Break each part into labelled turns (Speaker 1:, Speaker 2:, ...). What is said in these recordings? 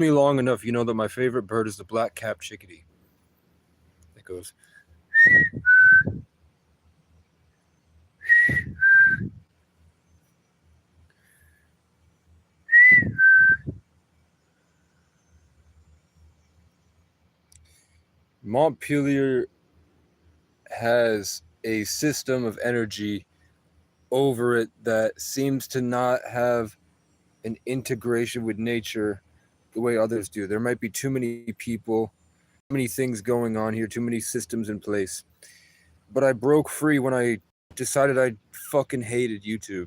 Speaker 1: me long enough, you know that my favorite bird is the black-capped chickadee. It goes. Montpelier has a system of energy over it that seems to not have an integration with nature the way others do. There might be too many people, too many things going on here, too many systems in place. But I broke free when I decided I fucking hated YouTube.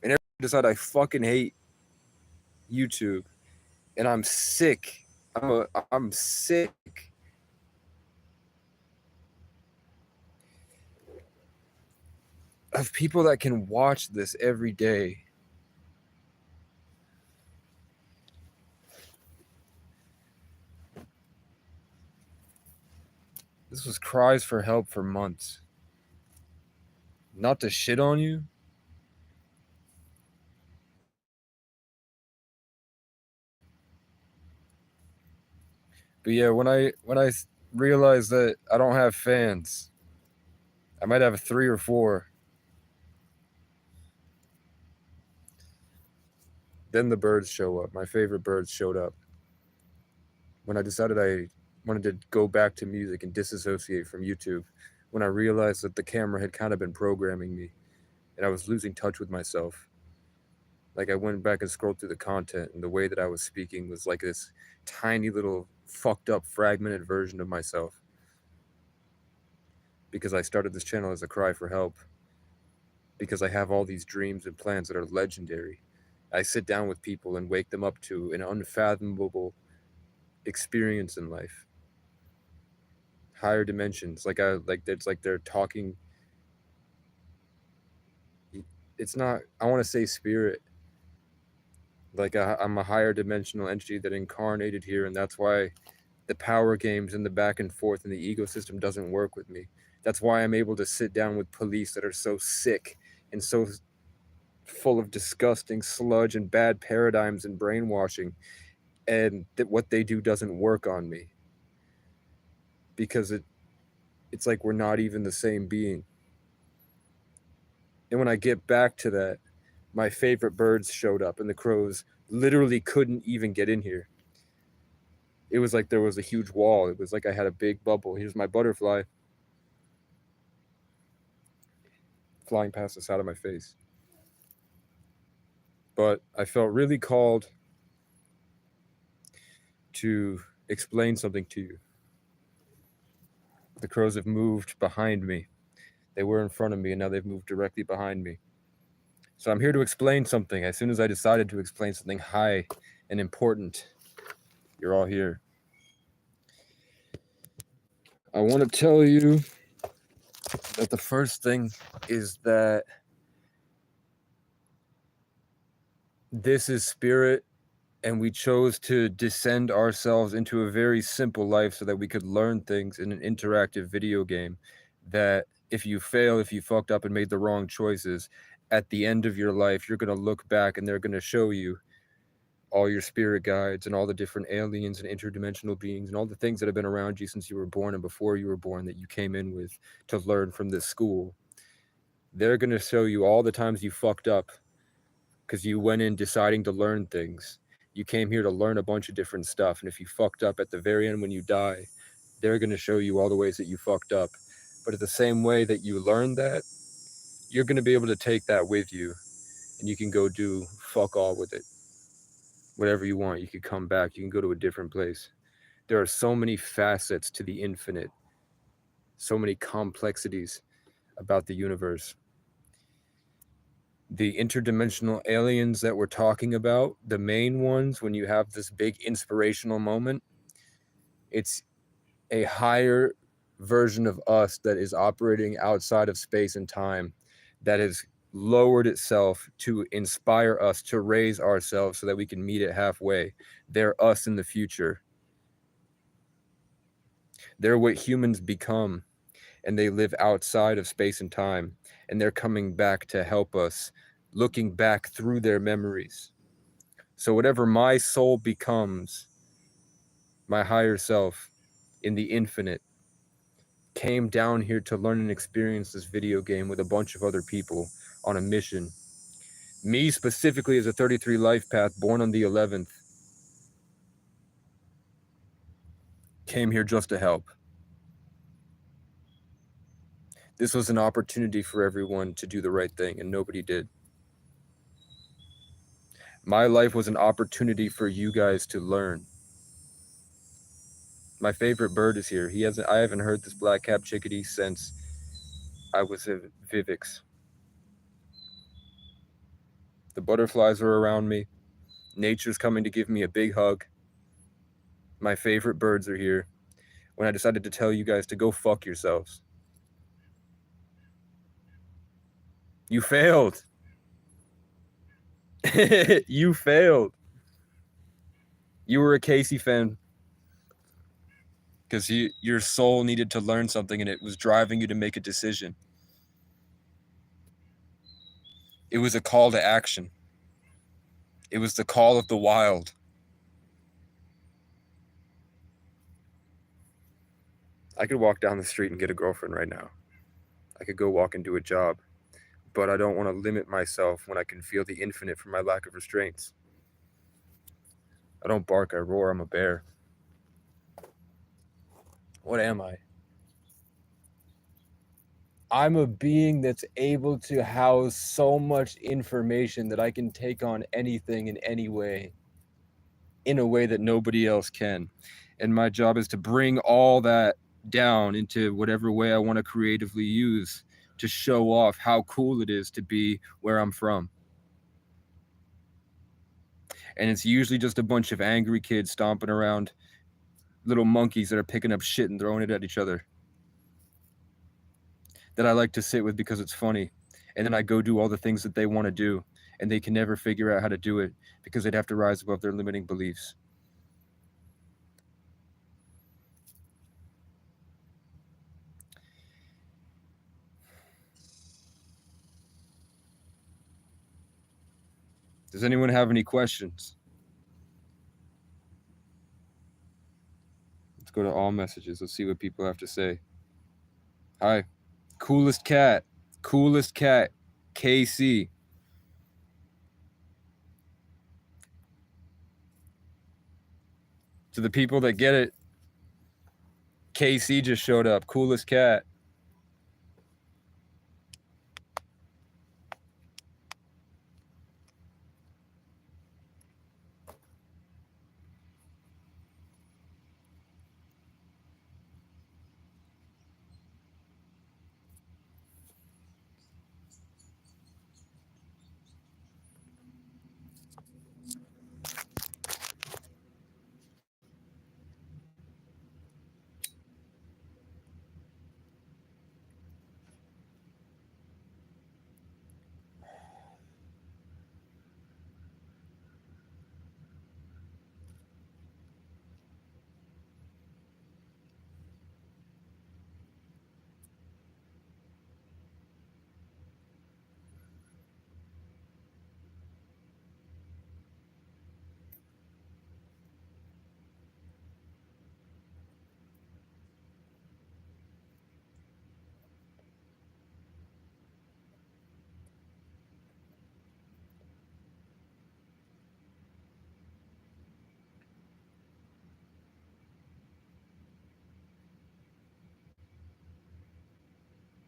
Speaker 1: And I decided I fucking hate YouTube. And I'm sick. I'm sick of people that can watch this every day. This was cries for help for months. Not to shit on you, but yeah, when I realized that I don't have fans, I might have 3 or 4. Then the birds show up. My favorite birds showed up. When I decided I wanted to go back to music and disassociate from YouTube, when I realized that the camera had kind of been programming me and I was losing touch with myself. Like I went back and scrolled through the content, and the way that I was speaking was like this tiny little fucked up fragmented version of myself, because I started this channel as a cry for help, because I have all these dreams and plans that are legendary. I sit down with people and wake them up to an unfathomable experience in life, higher dimensions. Like it's like they're talking. It's not. I want to say spirit. Like I'm a higher dimensional entity that incarnated here, and that's why the power games and the back and forth and the ecosystem doesn't work with me. That's why I'm able to sit down with police that are so sick and so full of disgusting sludge and bad paradigms and brainwashing, and that what they do doesn't work on me, because it's like we're not even the same being. And when I get back to that, my favorite birds showed up, and the crows literally couldn't even get in here. It was like there was a huge wall. It was like I had a big bubble. Here's my butterfly flying past the side of my face. But I felt really called to explain something to you. The crows have moved behind me. They were in front of me, and now they've moved directly behind me. So I'm here to explain something. As soon as I decided to explain something high and important, you're all here. I want to tell you that the first thing is that this is spirit, and we chose to descend ourselves into a very simple life so that we could learn things in an interactive video game. That if you fail, if you fucked up and made the wrong choices, at the end of your life, you're going to look back and they're going to show you all your spirit guides and all the different aliens and interdimensional beings and all the things that have been around you since you were born and before you were born that you came in with to learn from this school. They're going to show you all the times you fucked up because you went in deciding to learn things. You came here to learn a bunch of different stuff. And if you fucked up at the very end when you die, they're going to show you all the ways that you fucked up. But at the same way that you learned that, you're going to be able to take that with you, and you can go do fuck all with it. Whatever you want, you can come back, you can go to a different place. There are so many facets to the infinite, so many complexities about the universe. The interdimensional aliens that we're talking about, the main ones, when you have this big inspirational moment, it's a higher version of us that is operating outside of space and time, that has lowered itself to inspire us to raise ourselves so that we can meet it halfway. They're us in the future. They're what humans become, and they live outside of space and time, and they're coming back to help us, looking back through their memories. So whatever my soul becomes, my higher self in the infinite, came down here to learn and experience this video game with a bunch of other people on a mission. Me specifically as a 33 life path born on the 11th came here just to help. This was an opportunity for everyone to do the right thing, and nobody did. My life was an opportunity for you guys to learn. My favorite bird is here. I haven't heard this black-capped chickadee since I was at Vivix. The butterflies are around me. Nature's coming to give me a big hug. My favorite birds are here. When I decided to tell you guys to go fuck yourselves. You failed. You failed. You were a Casey fan because your soul needed to learn something and it was driving you to make a decision. It was a call to action. It was the call of the wild. I could walk down the street and get a girlfriend right now. I could go walk and do a job, but I don't want to limit myself when I can feel the infinite from my lack of restraints. I don't bark, I roar, I'm a bear. What am I? I'm a being that's able to house so much information that I can take on anything in any way, in a way that nobody else can. And my job is to bring all that down into whatever way I want to creatively use to show off how cool it is to be where I'm from. And it's usually just a bunch of angry kids stomping around, little monkeys that are picking up shit and throwing it at each other, that I like to sit with because it's funny. And then I go do all the things that they want to do, and they can never figure out how to do it because they'd have to rise above their limiting beliefs. Does anyone have any questions? Let's go to all messages. Let's see what people have to say. Hi. Coolest cat, KC. To the people that get it, KC just showed up. Coolest cat.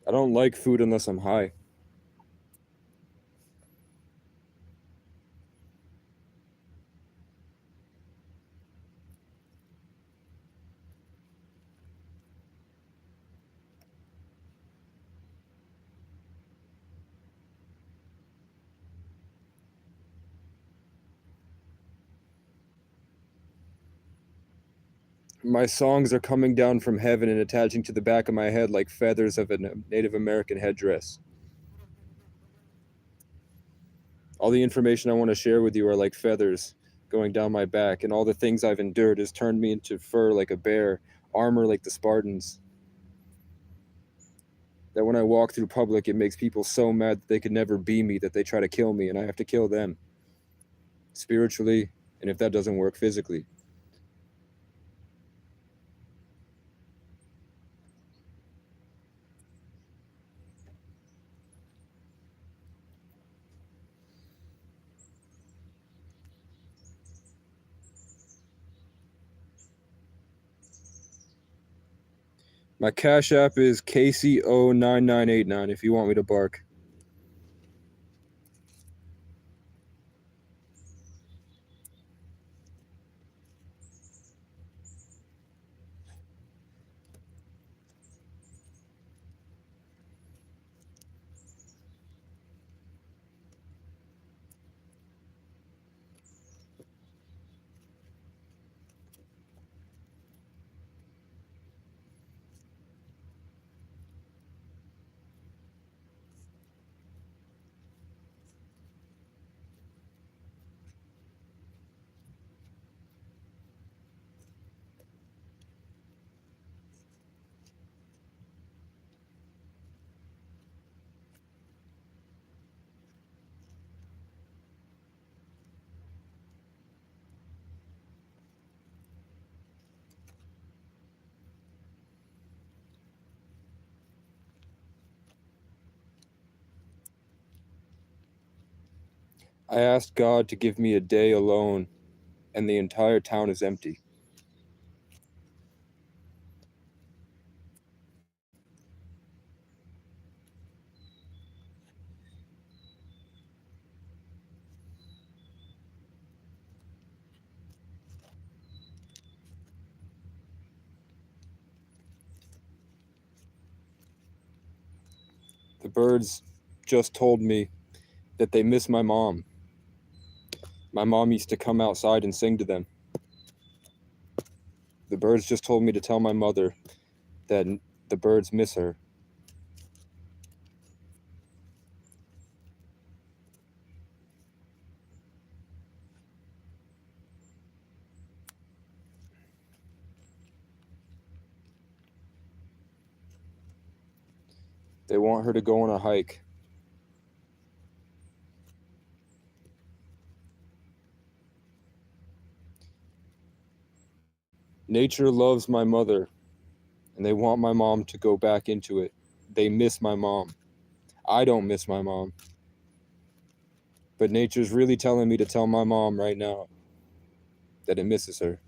Speaker 1: I don't like food unless I'm high. My songs are coming down from heaven and attaching to the back of my head like feathers of a Native American headdress. All the information I want to share with you are like feathers going down my back, and all the things I've endured has turned me into fur like a bear, armor like the Spartans. That when I walk through public, it makes people so mad that they could never be me that they try to kill me, and I have to kill them. spiritually, and if that doesn't work, physically. My Cash App is KCO9989 if you want me to bark. I asked God to give me a day alone, and the entire town is empty. The birds just told me that they miss my mom. My mom used to come outside and sing to them. The birds just told me to tell my mother that the birds miss her. They want her to go on a hike. Nature loves my mother, and they want my mom to go back into it. They miss my mom. I don't miss my mom. But nature's really telling me to tell my mom right now that it misses her.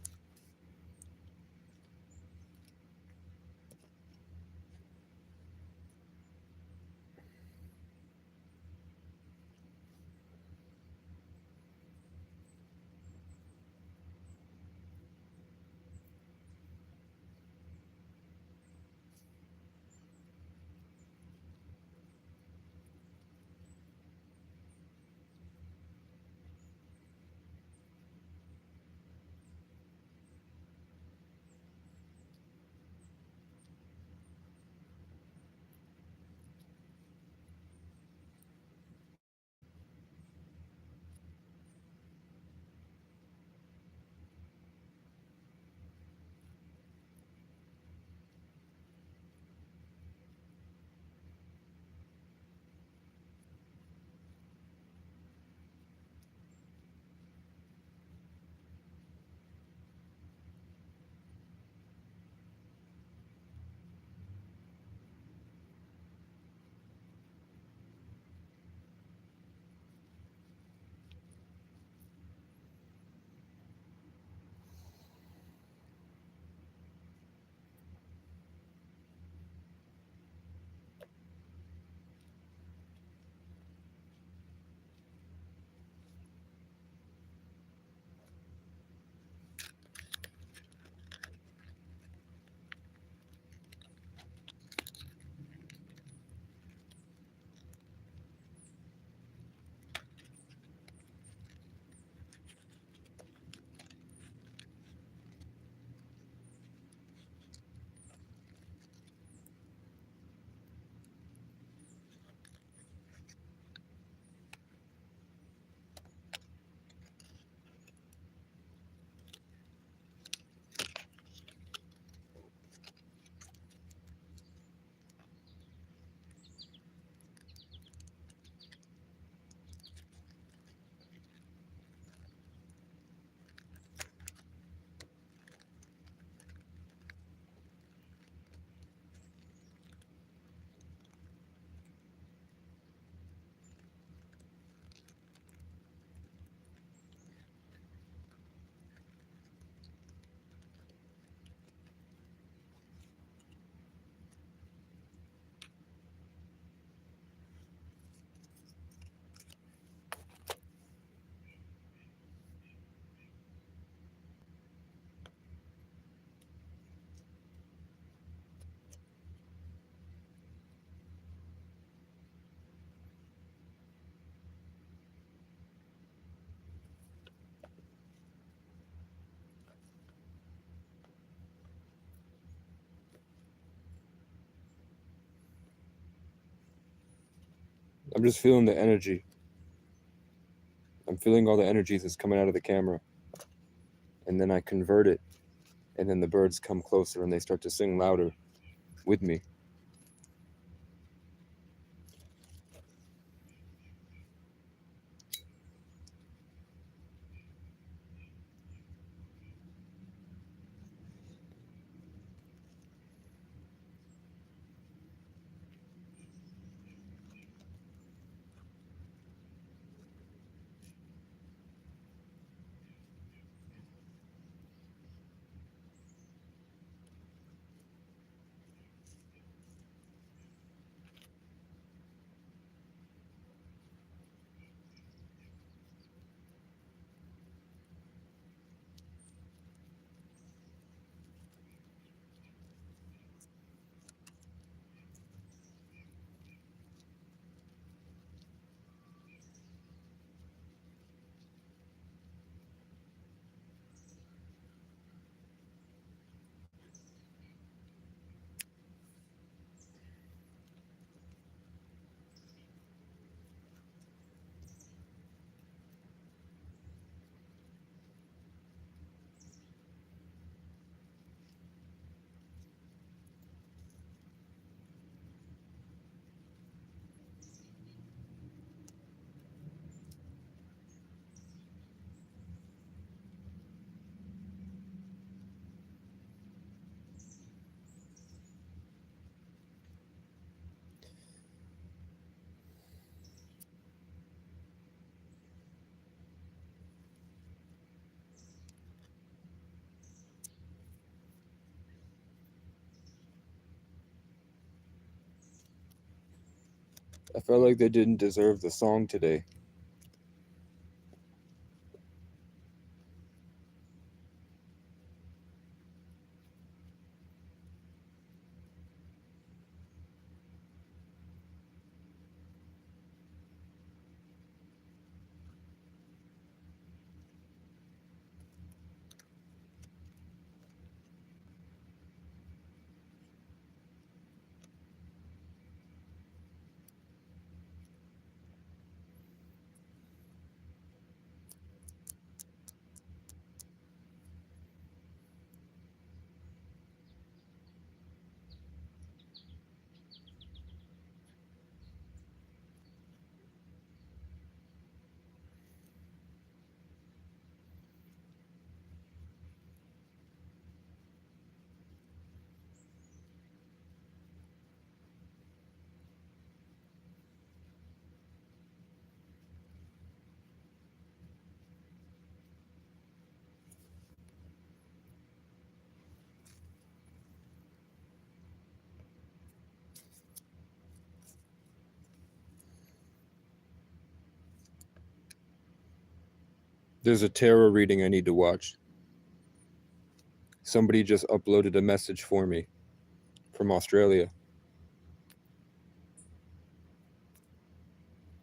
Speaker 1: I'm just feeling the energy. I'm feeling all the energies that's coming out of the camera. And then I convert it. And then the birds come closer and they start to sing louder with me. I felt like they didn't deserve the song today. There's a tarot reading I need to watch. Somebody just uploaded a message for me from Australia.